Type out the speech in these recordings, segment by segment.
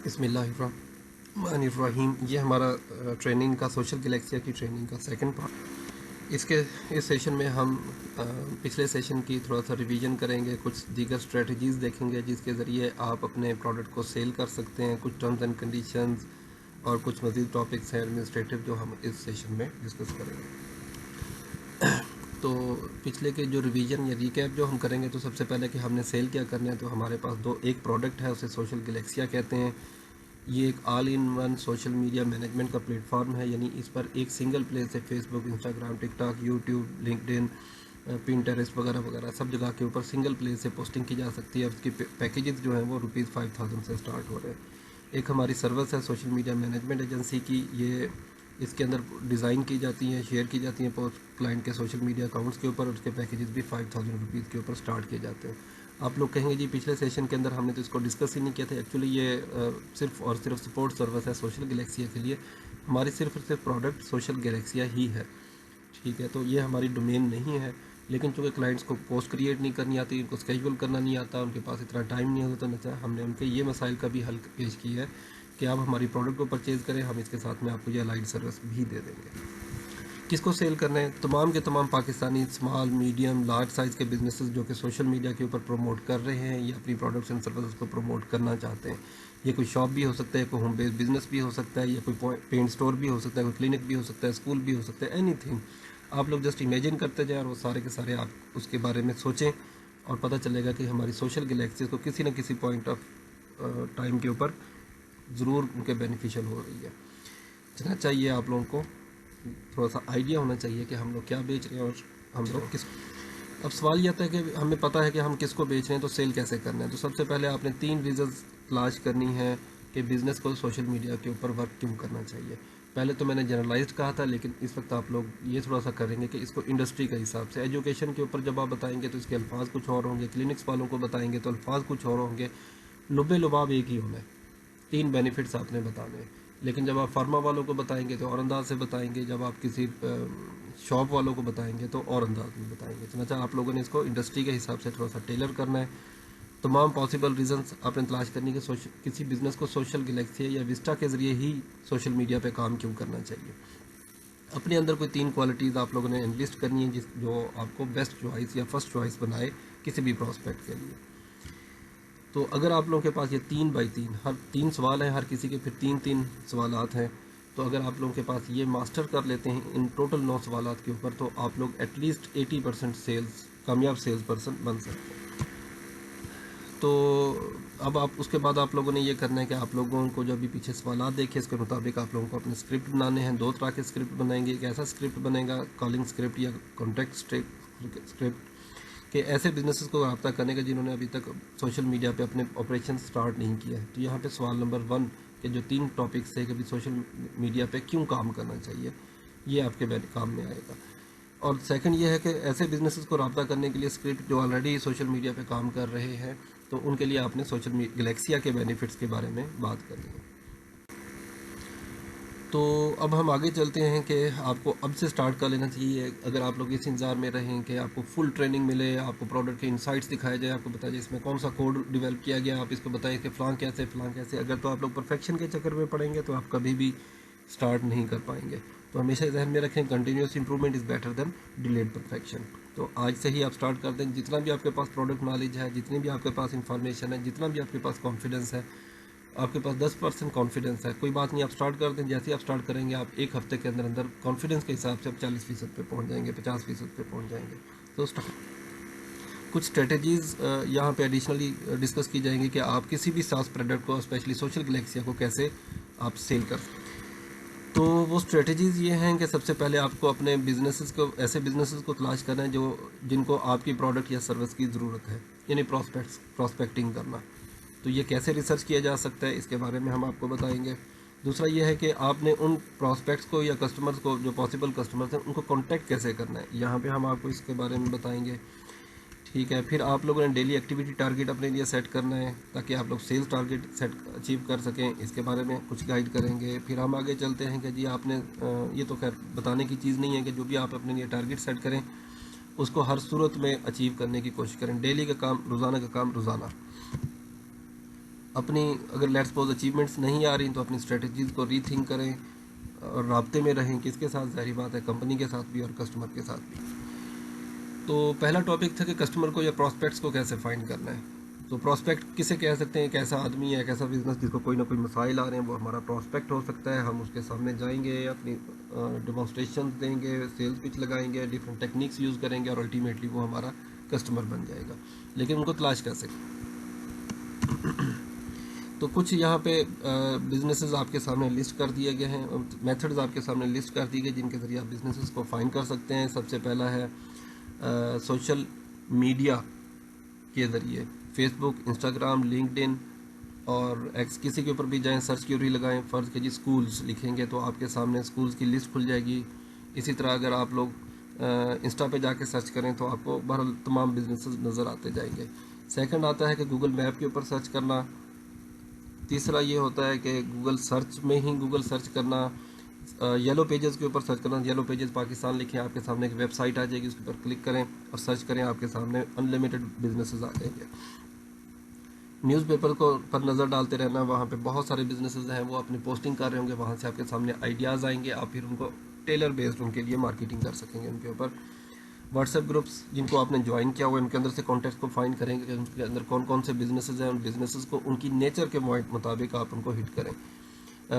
بسم اللہ الرحمن الرحیم. یہ ہمارا ٹریننگ کا سوشل گلیکسیا کی ٹریننگ کا سیکنڈ پارٹ. اس سیشن میں ہم پچھلے سیشن کی تھوڑا سا ریویژن کریں گے, کچھ دیگر اسٹریٹجیز دیکھیں گے جس کے ذریعے آپ اپنے پروڈکٹ کو سیل کر سکتے ہیں, کچھ ٹرمز اینڈ کنڈیشنز اور کچھ مزید ٹاپکس ہیں ایڈمنسٹریٹو جو ہم اس سیشن میں ڈسکس کریں گے. تو پچھلے کے جو ریویژن یا ریکیپ جو ہم کریں گے, تو سب سے پہلے کہ ہم نے سیل کیا کرنا ہے, تو ہمارے پاس ایک پروڈکٹ ہے, اسے سوشل گلیکسیا کہتے ہیں. یہ ایک all in one social media management کا پلیٹ فارم ہے, یعنی اس پر ایک سنگل پلیس سے Facebook, Instagram, TikTok, YouTube, LinkedIn, Pinterest وغیرہ وغیرہ سب جگہ کے اوپر سنگل پلیس سے پوسٹنگ کی جا سکتی ہے. اور اس کی پیکیجز جو ہیں وہ ₹5000 سے سٹارٹ ہو رہے ہیں. ایک ہماری سروس ہے سوشل میڈیا مینجمنٹ ایجنسی کی, یہ اس کے اندر ڈیزائن کی جاتی ہیں, شیئر کی جاتی ہیں پوسٹ کلائنٹ کے سوشل میڈیا اکاؤنٹس کے اوپر, اور اس کے پیکیجز بھی ₹5000 کے اوپر سٹارٹ کیے جاتے ہیں. آپ لوگ کہیں گے جی پچھلے سیشن کے اندر ہم نے تو اس کو ڈسکس ہی نہیں کیا تھا. ایکچولی یہ صرف اور صرف سپورٹ سروس ہے سوشل گلیکسیا کے لیے. ہماری صرف اور صرف پروڈکٹ سوشل گلیکسیا ہی ہے, ٹھیک ہے. تو یہ ہماری ڈومین نہیں ہے, لیکن چونکہ کلائنٹس کو پوسٹ کریٹ نہیں کرنی آتی, ان کو اسکیجول کرنا نہیں آتا, ان کے پاس اتنا ٹائم نہیں ہوتا, تو ہم نے ان کے یہ مسائل کا بھی حل پیش کیا ہے کہ آپ ہماری پروڈکٹ کو پرچیز کریں, ہم اس کے ساتھ میں آپ کو یہ الائڈ سروس بھی دے دیں گے. کس کو سیل کرنا ہے؟ تمام کے تمام Pakistani small, medium, large size کے بزنسز جو کہ سوشل میڈیا کے اوپر پروموٹ کر رہے ہیں یا اپنی پروڈکٹس اینڈ سروسز کو پروموٹ کرنا چاہتے ہیں. یہ کوئی شاپ بھی ہو سکتا ہے, کوئی ہوم بیس بزنس بھی ہو سکتا ہے, یا کوئی پینٹ اسٹور بھی ہو سکتا ہے, کوئی کلینک بھی ہو سکتا ہے, اسکول بھی ہو سکتا ہے, اینی تھنگ. آپ لوگ جسٹ امیجن کرتے جائیں اور وہ سارے کے سارے آپ اس کے بارے میں سوچیں, اور پتہ چلے گا کہ ہماری سوشل گلیکسیز کو کسی نہ کسی پوائنٹ آف ٹائم کے اوپر ضرور ان کے بینیفیشل ہو رہی ہے. چلنا چاہیے آپ لوگوں کو تھوڑا سا آئیڈیا ہونا چاہیے کہ ہم لوگ کیا بیچ رہے ہیں اور ہم لوگ کس. اب سوال یہ آتا ہے کہ ہمیں پتہ ہے کہ ہم کس کو بیچ رہے ہیں, تو سیل کیسے کرنا ہے. تو سب سے پہلے آپ نے 3 ریزنز تلاش کرنی ہے کہ بزنس کو سوشل میڈیا کے اوپر ورک کیوں کرنا چاہیے. پہلے تو میں نے جنرلائزڈ کہا تھا, لیکن اس وقت آپ لوگ یہ تھوڑا سا کریں گے کہ اس کو انڈسٹری کے حساب سے. ایجوکیشن کے اوپر جب آپ بتائیں گے تو اس کے الفاظ کچھ اور ہوں گے, کلینکس والوں کو بتائیں گے تو الفاظ کچھ اور ہوں گے. لب لباب ایک ہی ہونا ہے, 3 بینیفٹس آپ نے بتانے ہیں. لیکن جب آپ فارما والوں کو بتائیں گے تو اور انداز سے بتائیں گے, جب آپ کسی شاپ والوں کو بتائیں گے تو اور انداز میں بتائیں گے. چنانچہ آپ لوگوں نے اس کو انڈسٹری کے حساب سے تھوڑا سا ٹیلر کرنا ہے. تمام پاسبل ریزنز آپ نے تلاش کرنی کہ کسی بزنس کو سوشل گلیکسیا یا وسٹا کے ذریعے ہی سوشل میڈیا پہ کام کیوں کرنا چاہیے. اپنے اندر کوئی 3 کوالٹیز آپ لوگوں نے انلسٹ کرنی ہے جو آپ کو بیسٹ چوائس یا فرسٹ چوائس بنائے کسی بھی پراسپیکٹ کے لیے. تو اگر آپ لوگوں کے پاس یہ 3 بائی 3 ہر 3 سوال ہیں, ہر کسی کے پھر 3 سوالات ہیں, تو اگر آپ لوگوں کے پاس یہ ماسٹر کر لیتے ہیں ان ٹوٹل 9 سوالات کے اوپر, تو آپ لوگ ایٹ لیسٹ 80% سیلز کامیاب سیلز پرسن بن سکتے ہیں. تو اب اس کے بعد آپ لوگوں نے یہ کرنا ہے کہ آپ لوگوں کو جو بھی پیچھے سوالات دیکھے اس کے مطابق آپ لوگوں کو اپنے اسکرپٹ بنانے ہیں. 2 طرح کے اسکرپٹ بنائیں گے. ایک ایسا اسکرپٹ بنے گا کالنگ اسکرپٹ یا کانٹیکٹ اسکرپٹ, کہ ایسے بزنسز کو رابطہ کرنے کا جنہوں نے ابھی تک سوشل میڈیا پہ اپنے آپریشن سٹارٹ نہیں کیا ہے. تو یہاں پہ سوال نمبر 1 کہ جو 3 ٹاپکس ہے کہ بھی سوشل میڈیا پہ کیوں کام کرنا چاہیے, یہ آپ کے کام میں آئے گا. اور سیکنڈ یہ ہے کہ ایسے بزنسز کو رابطہ کرنے کے لیے اسکرپٹ جو آلریڈی سوشل میڈیا پہ کام کر رہے ہیں, تو ان کے لیے آپ نے سوشل گلیکسیا کے بینیفٹس کے بارے میں بات کرنی ہے. تو اب ہم آگے چلتے ہیں کہ آپ کو اب سے سٹارٹ کر لینا چاہیے. اگر آپ لوگ اس انتظار میں رہیں کہ آپ کو فل ٹریننگ ملے, آپ کو پروڈکٹ کے انسائٹس دکھائے جائے, آپ کو بتایا جائے اس میں کون سا کوڈ ڈیولپ کیا گیا, آپ اس کو بتائیں کہ فلاں کیسے فلاں کیسے, اگر تو آپ لوگ پرفیکشن کے چکر میں پڑیں گے تو آپ کبھی بھی سٹارٹ نہیں کر پائیں گے. تو ہمیشہ ذہن میں رکھیں continuous improvement is better than delayed perfection. تو آج سے ہی آپ سٹارٹ کر دیں. جتنا بھی آپ کے پاس پروڈکٹ نالج ہے, جتنی بھی آپ کے پاس انفارمیشن ہے, جتنا بھی آپ کے پاس کانفیڈنس ہے, آپ کے پاس 10% کانفیڈنس ہے, کوئی بات نہیں, آپ سٹارٹ کر دیں. جیسے ہی آپ سٹارٹ کریں گے, آپ ایک ہفتے کے اندر اندر کانفیڈنس کے حساب سے آپ 40% پہ پہنچ جائیں گے, 50% پہ پہنچ جائیں گے. تو کچھ اسٹریٹجیز یہاں پہ ایڈیشنلی ڈسکس کی جائیں گی کہ آپ کسی بھی ساس پروڈکٹ کو, اسپیشلی سوشل گلیکسیا کو, کیسے آپ سیل کر سکتے. تو وہ اسٹریٹجیز یہ ہیں کہ سب سے پہلے آپ کو اپنے بزنسز کو, ایسے بزنسز کو تلاش کرنا ہے جن کو آپ کی پروڈکٹ یا سروس کی ضرورت ہے, یعنی پراسپیکٹنگ کرنا. تو یہ کیسے ریسرچ کیا جا سکتا ہے اس کے بارے میں ہم آپ کو بتائیں گے. دوسرا یہ ہے کہ آپ نے ان پراسپیکٹس کو یا کسٹمرز کو, جو پاسبل کسٹمرز ہیں, ان کو کانٹیکٹ کیسے کرنا ہے, یہاں پہ ہم آپ کو اس کے بارے میں بتائیں گے. ٹھیک ہے. پھر آپ لوگوں نے ڈیلی ایکٹیویٹی ٹارگیٹ اپنے لیے سیٹ کرنا ہے تاکہ آپ لوگ سیلز ٹارگیٹ اچیو کر سکیں, اس کے بارے میں کچھ گائیڈ کریں گے. پھر ہم آگے چلتے ہیں کہ جی آپ نے, یہ تو خیر بتانے کی چیز نہیں ہے کہ جو بھی آپ اپنے لیے ٹارگیٹ سیٹ کریں اس کو ہر صورت میں اچیو کرنے کی کوشش کریں. ڈیلی کا کام, روزانہ کا کام روزانہ. اپنی اگر لیٹ سپوز اچیومنٹس نہیں آ رہی تو اپنی اسٹریٹجیز کو ری تھنک کریں اور رابطے میں رہیں، کس کے ساتھ؟ ظاہری بات ہے کمپنی کے ساتھ بھی اور کسٹمر کے ساتھ بھی۔ تو پہلا ٹاپک تھا کہ کسٹمر کو یا پراسپیکٹس کو کیسے فائنڈ کرنا ہے۔ تو پراسپیکٹ کسے کہہ سکتے ہیں؟ ایک ایسا آدمی ہے، ایک ایسا بزنس جس کو کوئی نہ کوئی مسائل آ رہے ہیں، وہ ہمارا پراسپیکٹ ہو سکتا ہے۔ ہم اس کے سامنے جائیں گے، اپنی ڈیمانسٹریشن دیں گے، سیلز پچ لگائیں گے، ڈفرینٹ ٹیکنیکس یوز کریں گے اور الٹیمیٹلی وہ ہمارا کسٹمر بن جائے گا۔ لیکن ان کو تلاش کیسے؟ تو کچھ یہاں پہ بزنسز آپ کے سامنے لسٹ کر دیے گئے ہیں، میتھڈز آپ کے سامنے لسٹ کر دی گئی جن کے ذریعے آپ بزنسز کو فائنڈ کر سکتے ہیں۔ سب سے پہلا ہے سوشل میڈیا کے ذریعے، فیس بک، انسٹاگرام، لنکڈ ان اور ایکس، کسی کے اوپر بھی جائیں، سرچ کیوری لگائیں، فرض کے جی اسکولز لکھیں گے تو آپ کے سامنے اسکولز کی لسٹ کھل جائے گی۔ اسی طرح اگر آپ لوگ انسٹا پہ جا کے سرچ کریں تو آپ کو بہرحال تمام بزنسز نظر آتے جائیں گے۔ سیکنڈ آتا ہے کہ گوگل میپ کے اوپر سرچ کرنا۔ تیسرا یہ ہوتا ہے کہ گوگل سرچ میں ہی گوگل سرچ کرنا، یلو پیجز کے اوپر سرچ کرنا۔ یلو پیجز پاکستان لکھیں، آپ کے سامنے ایک ویب سائٹ آ جائے گی، اس کے اوپر کلک کریں اور سرچ کریں، آپ کے سامنے ان لمیٹڈ بزنسز آ جائیں گے۔ نیوز پیپر کو پر نظر ڈالتے رہنا، وہاں پہ بہت سارے بزنسز ہیں، وہ اپنی پوسٹنگ کر رہے ہوں گے، وہاں سے آپ کے سامنے آئیڈیاز آئیں گے، آپ پھر ان کو ٹیلر بیسڈ ان کے لیے مارکیٹنگ کر سکیں گے ان کے اوپر۔ واٹس ایپ گروپس جن کو آپ نے جوائن کیا ہوا ہے، ان کے اندر سے کانٹیکٹس کو فائنڈ کریں گے کہ ان کے اندر کون کون سے بزنسز ہیں، ان بزنسز کو ان کی نیچر کے مطابق آپ ان کو ہٹ کریں۔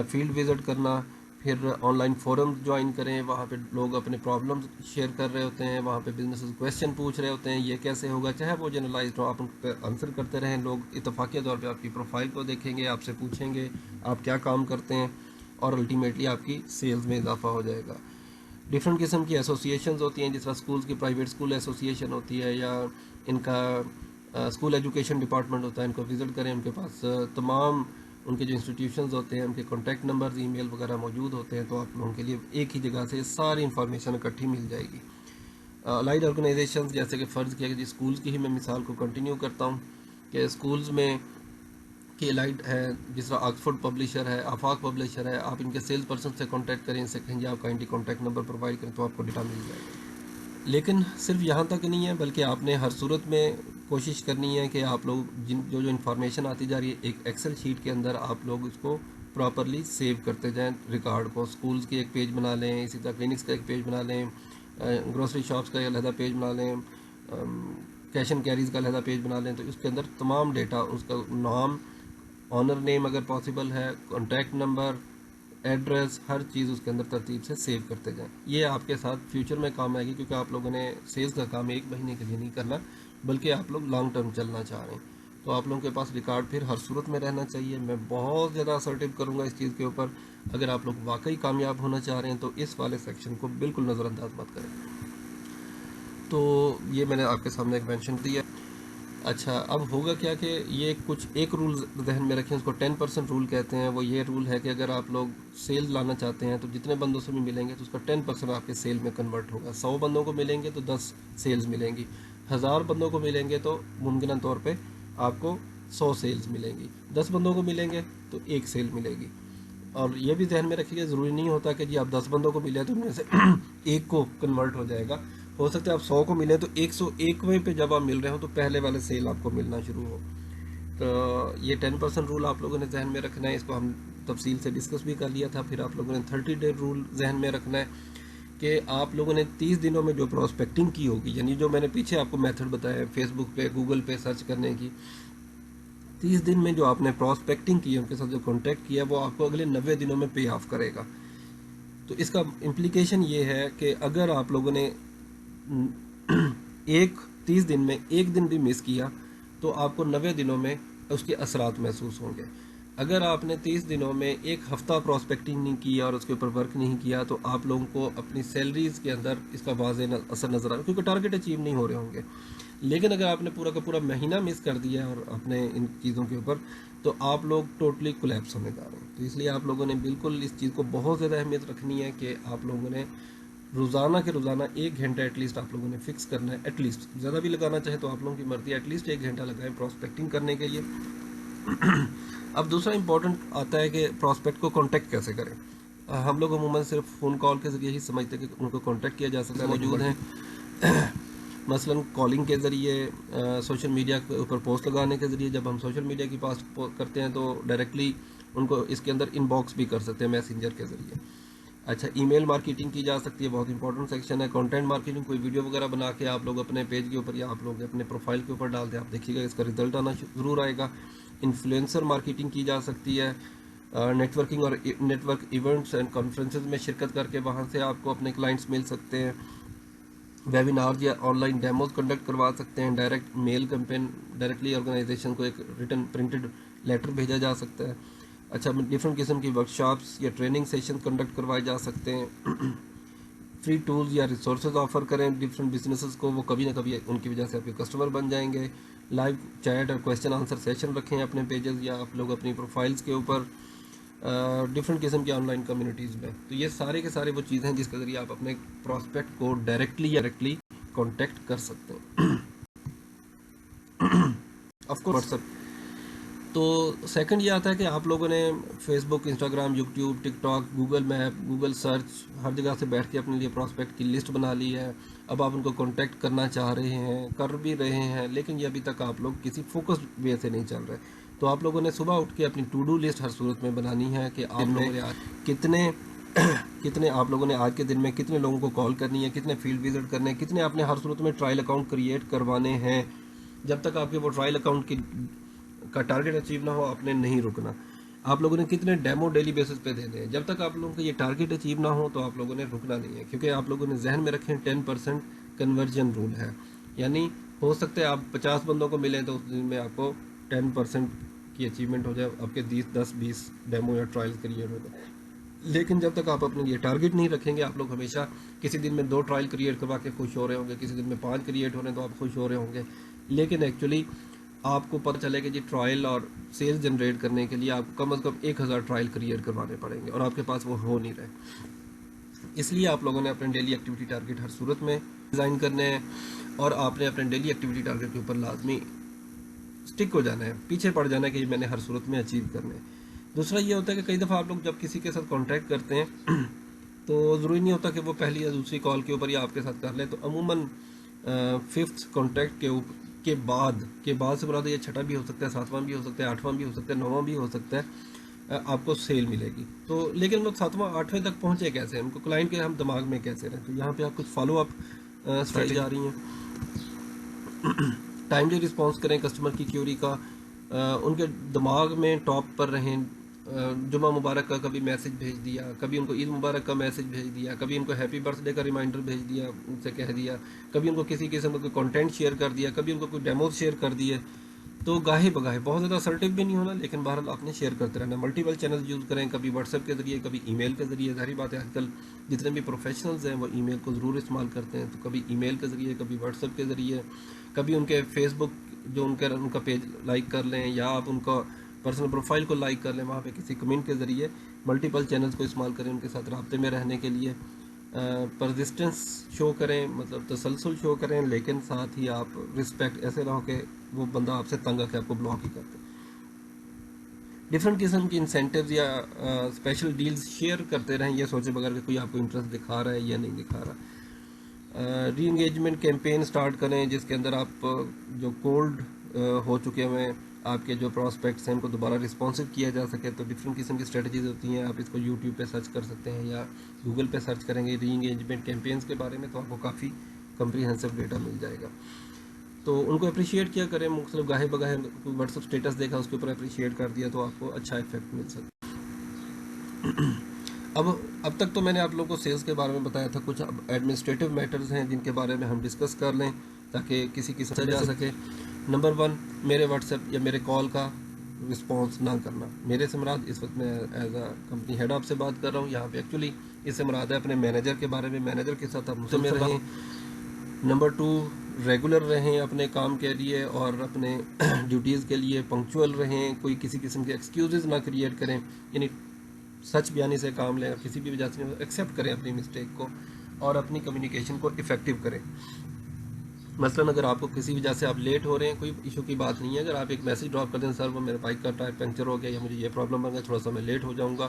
فیلڈ وزٹ کرنا، پھر آن لائن فورم جوائن کریں، وہاں پہ لوگ اپنے پرابلمز شیئر کر رہے ہوتے ہیں، وہاں پہ بزنسز کویشچن پوچھ رہے ہوتے ہیں، یہ کیسے ہوگا، چاہے وہ جنرلائزڈ ہو، آپ ان پہ آنسر کرتے رہیں۔ لوگ اتفاقیہ طور پہ آپ کی پروفائل کو دیکھیں گے، آپ سے پوچھیں گے آپ کیا کام کرتے ہیں، اور الٹیمیٹلی آپ کی سیلز میں اضافہ ہو جائے گا۔ ڈفرینٹ قسم کی ایسوسیشنز ہوتی ہیں، جس طرح اسکولز کی پرائیویٹ اسکول ایسوسیشن ہوتی ہے، یا ان کا اسکول ایجوکیشن ڈپارٹمنٹ ہوتا ہے، ان کو وزٹ کریں، ان کے پاس تمام ان کے جو انسٹیٹیوشنز ہوتے ہیں، ان کے کانٹیکٹ نمبرز، ای میل وغیرہ موجود ہوتے ہیں، تو آپ لوگوں کے لیے ایک ہی جگہ سے ساری انفارمیشن اکٹھی مل جائے گی۔ الائڈ آرگنائزیشنز جیسے کہ فرض کیا کہ جی اسکولز کی ہی میں مثال کو کنٹینیو کرتا ہوں کہ اسکولز میں کی الائڈ ہے، جس طرح آکسفورڈ پبلشر ہے، آفاق پبلشر ہے، آپ ان کے سیلز پرسن سے کانٹیکٹ کریں، ان سے کہیں جی آپ کائنڈلی کانٹیکٹ نمبر پرووائڈ کریں تو آپ کو ڈیٹا مل جائے گا۔ لیکن صرف یہاں تک نہیں ہے، بلکہ آپ نے ہر صورت میں کوشش کرنی ہے کہ آپ لوگ جو انفارمیشن آتی جا رہی ہے، ایک ایکسل شیٹ کے اندر آپ لوگ اس کو پراپرلی سیو کرتے جائیں ریکارڈ کو۔ اسکولز کی ایک پیج بنا لیں، اسی طرح کلینکس کا ایک پیج بنا لیں، گروسری شاپس کا ایک علیحدہ پیج بنا لیں، کیش اینڈ کیریز کا علیحدہ پیج بنا لیں، تو اس کے اندر تمام ڈیٹا، اس کا نام، آنر نیم اگر پاسبل ہے، کانٹیکٹ نمبر، ایڈریس، ہر چیز اس کے اندر ترتیب سے سیو کرتے جائیں۔ یہ آپ کے ساتھ فیوچر میں کام آئے گی، کیونکہ آپ لوگوں نے سیلز کا کام ایک مہینے کے لیے نہیں کرنا، بلکہ آپ لوگ لانگ ٹرم چلنا چاہ رہے ہیں، تو آپ لوگوں کے پاس ریکارڈ پھر ہر صورت میں رہنا چاہیے۔ میں بہت زیادہ اسرٹیو کروں گا اس چیز کے اوپر، اگر آپ لوگ واقعی کامیاب ہونا چاہ رہے ہیں تو اس والے سیکشن کو بالکل نظر انداز مت کریں۔ تو یہ میں نے آپ کے سامنے ایک مینشن دیا۔ اچھا، اب ہوگا کیا کہ یہ کچھ ایک رول ذہن میں رکھیں، اس کو 10% رول کہتے ہیں۔ وہ یہ رول ہے کہ اگر آپ لوگ سیل لانا چاہتے ہیں تو جتنے بندوں سے بھی ملیں گے تو اس کا 10% آپ کے سیل میں کنورٹ ہوگا۔ 100 بندوں کو ملیں گے تو 10 سیلز ملیں گی، 1000 بندوں کو ملیں گے تو ممکنہ طور پہ آپ کو 100 سیلز ملیں گی، 10 بندوں کو ملیں گے تو 1 سیل ملے گی۔ اور یہ بھی ذہن میں رکھیے، ضروری نہیں ہوتا کہ جی آپ 10 بندوں کو ملے تو ان میں سے ایک کو کنورٹ ہو جائے گا، ہو سکتا ہے آپ 100 کو ملیں تو 101ویں پہ جب آپ مل رہے ہوں تو پہلے والے سیل آپ کو ملنا شروع ہو۔ تو یہ 10% رول آپ لوگوں نے ذہن میں رکھنا ہے، اس کو ہم تفصیل سے ڈسکس بھی کر لیا تھا۔ پھر آپ لوگوں نے 30 ڈے رول ذہن میں رکھنا ہے کہ آپ لوگوں نے 30 دنوں میں جو پراسپیکٹنگ کی ہوگی، یعنی جو میں نے پیچھے آپ کو میتھڈ بتایا فیس بک پہ، گوگل پہ سرچ کرنے کی، 30 دن میں جو آپ نے پراسپیکٹنگ کی ہے، ان کے ساتھ جو کانٹیکٹ کیا، وہ آپ کو اگلے 90 دنوں میں پے آف کرے گا۔ تو اس کا امپلیکیشن یہ ہے کہ اگر آپ لوگوں نے 30 دن میں ایک دن بھی مس کیا تو آپ کو 90 دنوں میں اس کے اثرات محسوس ہوں گے۔ اگر آپ نے 30 دنوں میں ایک ہفتہ پراسپیکٹنگ نہیں کیا اور اس کے اوپر ورک نہیں کیا تو آپ لوگوں کو اپنی سیلریز کے اندر اس کا واضح اثر نظر آئے، کیونکہ ٹارگیٹ اچیو نہیں ہو رہے ہوں گے۔ لیکن اگر آپ نے پورا کا پورا مہینہ مس کر دیا اور اپنے ان چیزوں کے اوپر، تو آپ لوگ ٹوٹلی کولیپس ہونے جا رہے ہیں۔ تو اس لیے آپ لوگوں نے بالکل اس چیز کو بہت زیادہ اہمیت رکھنی ہے کہ آپ لوگوں نے روزانہ کے روزانہ 1 گھنٹہ ایٹ لیسٹ آپ لوگوں نے فکس کرنا ہے، ایٹ لیسٹ، زیادہ بھی لگانا چاہے تو آپ لوگوں کی مرضی، ایٹ لیسٹ 1 گھنٹہ لگائیں پراسپیکٹنگ کرنے کے لیے۔ اب دوسرا امپورٹنٹ آتا ہے کہ پراسپیکٹ کو کانٹیکٹ کیسے کریں۔ ہم لوگ عموماً صرف فون کال کے ذریعے ہی سمجھتے ہیں کہ ان کو کانٹیکٹ کیا جا سکتا ہے، موجود ہیں مثلاً کالنگ کے ذریعے، سوشل میڈیا کے اوپر پوسٹ لگانے کے ذریعے. جب ہم سوشل میڈیا کی پوسٹ کرتے ہیں تو ڈائریکٹلی ان کو اس کے اندر ان باکس بھی کر سکتے ہیں میسنجر کے ذریعے. اچھا، ای میل مارکیٹنگ کی جا سکتی ہے، بہت امپورٹنٹ سیکشن ہے. کانٹینٹ مارکیٹنگ، کوئی ویڈیو وغیرہ بنا کے آپ لوگ اپنے پیج کے اوپر یا آپ لوگ اپنے پروفائل کے اوپر ڈال دیں، آپ دیکھیے گا اس کا رزلٹ آنا ضرور آئے گا. انفلوئنسر مارکیٹنگ کی جا سکتی ہے، نیٹ ورکنگ اور network events and conferences میں شرکت کر کے وہاں سے آپ کو اپنے کلائنٹس مل سکتے ہیں. ویبینار یا آن لائن ڈیموز کنڈکٹ کروا سکتے ہیں. Direct mail campaign, directly organization کو ایک ریٹن پرنٹڈ لیٹر بھیجا جا سکتا ہے. اچھا، ڈفرینٹ قسم کی ورکشاپس یا ٹریننگ سیشن کنڈکٹ کوائے جا سکتے ہیں. فری ٹولز یا ریسورسز آفر کریں ڈفرینٹ بزنسز کو، وہ کبھی نہ کبھی ان کی وجہ سے آپ کے کسٹمر بن جائیں گے. لائیو چیٹ اور کویسچن آنسر سیشن رکھیں اپنے پیجز یا آپ لوگ اپنی پروفائلز کے اوپر، ڈفرینٹ قسم کی آن لائن کمیونٹیز میں. تو یہ سارے کے سارے وہ چیزیں ہیں جس کے ذریعے آپ اپنے پراسپیکٹ کو ڈائریکٹلی یا ڈائریکٹلی کانٹیکٹ کر سکتے ہیں. Of course WhatsApp. تو سیکنڈ یہ آتا ہے کہ آپ لوگوں نے Facebook, Instagram, YouTube, TikTok, Google map, Google search, ہر جگہ سے بیٹھ کے اپنے لیے پراسپیکٹ کی لسٹ بنا لی ہے. اب آپ ان کو کانٹیکٹ کرنا چاہ رہے ہیں، کر بھی رہے ہیں، لیکن یہ ابھی تک آپ لوگ کسی فوکس وے سے نہیں چل رہے. تو آپ لوگوں نے صبح اٹھ کے اپنی ٹو ڈو لسٹ ہر صورت میں بنانی ہے کہ آپ لوگوں نے کتنے آپ لوگوں نے آج کے دن میں کتنے لوگوں کو کال کرنی ہے، کتنے فیلڈ وزٹ کرنے ہیں، کتنے آپ نے ہر صورت میں ٹرائل اکاؤنٹ کریٹ کروانے ہیں. جب تک آپ کے وہ ٹرائل اکاؤنٹ کا ٹارگیٹ اچیو نہ ہو آپ نے نہیں رکنا. آپ لوگوں نے کتنے ڈیمو ڈیلی بیسس پہ دینے ہیں. جب تک آپ لوگوں کا یہ ٹارگیٹ اچیو نہ ہو تو آپ لوگوں نے رکنا نہیں ہے، کیونکہ آپ لوگوں نے ذہن میں رکھیں 10% کنورژن رول ہے. یعنی ہو سکتا ہے آپ 50 بندوں کو ملیں تو اس دن میں آپ کو 10% کی اچیومنٹ ہو جائے، آپ کے 10-20 ڈیمو یا ٹرائل کریٹ ہو جائے. لیکن جب تک آپ اپنے لیے ٹارگیٹ نہیں رکھیں گے، آپ لوگ ہمیشہ کسی دن میں 2 ٹرائل کریٹ کروا کے خوش ہو رہے ہوں گے، کسی دن میں 5 کریٹ ہو رہے ہیں تو آپ خوش ہو رہے ہوں گے. لیکن ایکچولی آپ کو پتہ چلے کہ جی ٹرائل اور سیلز جنریٹ کرنے کے لیے آپ کو کم از کم 1000 ٹرائل کریٹ کروانے پڑیں گے اور آپ کے پاس وہ ہو نہیں رہے. اس لیے آپ لوگوں نے اپنے ڈیلی ایکٹیویٹی ٹارگیٹ ہر صورت میں ڈیزائن کرنے ہیں اور آپ نے اپنے ڈیلی ایکٹیویٹی ٹارگیٹ کے اوپر لازمی سٹک ہو جانا ہے، پیچھے پڑ جانا ہے کہ میں نے ہر صورت میں اچیو کرنے ہیں. دوسرا یہ ہوتا ہے کہ کئی دفعہ آپ لوگ جب کسی کے ساتھ کانٹیکٹ کرتے ہیں تو ضروری نہیں ہوتا کہ وہ پہلی یا دوسری کال کے اوپر ہی آپ کے ساتھ کر لیں. تو عموماً 5th کانٹیکٹ کے بعد سے مراد یہ 6واں بھی ہو سکتا ہے، 7واں بھی ہو سکتا ہے، 8واں بھی ہو سکتا ہے، 9واں بھی ہو سکتا ہے، آپ کو سیل ملے گی. تو لیکن وہ 7واں 8ویں تک پہنچے کیسے، ان کو کلائنٹ کے ہم دماغ میں کیسے رہیں. تو یہاں پہ آپ کچھ فالو اپ اسٹریٹجی جا رہی ہیں. ٹائملی رسپانس کریں کسٹمر کی کیوری کا، ان کے دماغ میں ٹاپ پر رہیں. جمعہ مبارک کا کبھی میسج بھیج دیا، کبھی ان کو عید مبارک کا میسج بھیج دیا، کبھی ان کو ہیپی برتھ ڈے کا ریمائنڈر بھیج دیا، ان سے کہہ دیا، کبھی ان کو کسی قسم کا کوئی کانٹینٹ شیئر کر دیا، کبھی ان کو کوئی ڈیموز شیئر کر دیے. تو گاہے بگاہے بہت زیادہ اسرٹیو بھی نہیں ہونا، لیکن بہرحال آپ نے شیئر کرتے رہنا. ملٹیپل چینل یوز کریں، کبھی واٹس ایپ کے ذریعے، کبھی ای میل کے ذریعے. ظاہری بات ہے آج کل جتنے بھی پروفیشنلز ہیں وہ ای میل کو ضرور استعمال کرتے ہیں. تو کبھی ای میل کے ذریعے، کبھی واٹس ایپ کے ذریعے، کبھی ان کے فیس بک جو ان کا پیج لائک کر لیں، یا آپ ان کا پرسنل پروفائل کو لائک کر لیں، وہاں پہ کسی کمنٹ کے ذریعے. ملٹیپل چینلز کو استعمال کریں ان کے ساتھ رابطے میں رہنے کے لیے. پرزسٹنس شو کریں، مطلب تسلسل شو کریں، لیکن ساتھ ہی آپ رسپیکٹ، ایسے نہ ہو کہ وہ بندہ آپ سے تنگ آ کے آپ کو بلاک ہی کرتے. ڈفرینٹ قسم کی انسینٹیوز یا اسپیشل ڈیلز شیئر کرتے رہیں، یہ سوچے بغیر کہ کوئی آپ کو انٹرسٹ دکھا رہا ہے یا نہیں دکھا رہا. ری انگیجمنٹ کیمپین سٹارٹ کریں جس کے اندر آپ جو کولڈ ہو چکے ہوئے آپ کے جو پراسپیکٹس ہیں ان کو دوبارہ رسپانسو کیا جا سکے. تو ڈفرینٹ قسم کی اسٹریٹجیز ہوتی ہیں. آپ اس کو یوٹیوب پہ سرچ کر سکتے ہیں یا گوگل پہ سرچ کریں گے ری انگیجمنٹ کیمپینز کے بارے میں، تو آپ کو کافی کمپریہنسو ڈیٹا مل جائے گا. تو ان کو اپریشیٹ کیا کریں، مختلف گاہے بگاہے واٹس ایپ اسٹیٹس دیکھا اس کے اوپر اپریشیٹ کر دیا تو آپ کو اچھا افیکٹ مل سکتا. اب تک تو میں نے آپ لوگوں کو سیلز کے بارے میں بتایا تھا. کچھ ایڈمنسٹریٹو میٹرز ہیں جن کے بارے میں ہم ڈسکس کر لیں تاکہ کسی کی سمجھ جا سکے. نمبر 1، میرے واٹس ایپ یا میرے کال کا رسپانس نہ کرنا. میرے سے مراد اس وقت میں ایز اے کمپنی ہیڈ آپ سے بات کر رہا ہوں. یہاں پہ ایکچولی اس سے مراد ہے اپنے مینیجر کے بارے میں. مینیجر کے ساتھ آپ مسلسل رہیں. نمبر 2، ریگولر رہیں اپنے کام کے لیے اور اپنے ڈیوٹیز کے لیے پنکچوئل رہیں. کوئی کسی قسم کے ایکسکیوزز نہ کریٹ کریں، یعنی سچ بیانی سے کام لیں اور کسی بھی وجہ سے ایکسیپٹ کریں اپنی مسٹیک کو اور اپنی کمیونیکیشن کو افیکٹو کریں. مثلاً اگر آپ کو کسی وجہ سے آپ لیٹ ہو رہے ہیں، کوئی ایشو کی بات نہیں ہے، اگر آپ ایک میسج ڈراپ کر دیں سر وہ میرے بائک کا ٹائر پنکچر ہو گیا یا مجھے یہ پرابلم بن گیا، تھوڑا سا میں لیٹ ہو جاؤں گا،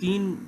3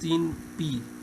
3 P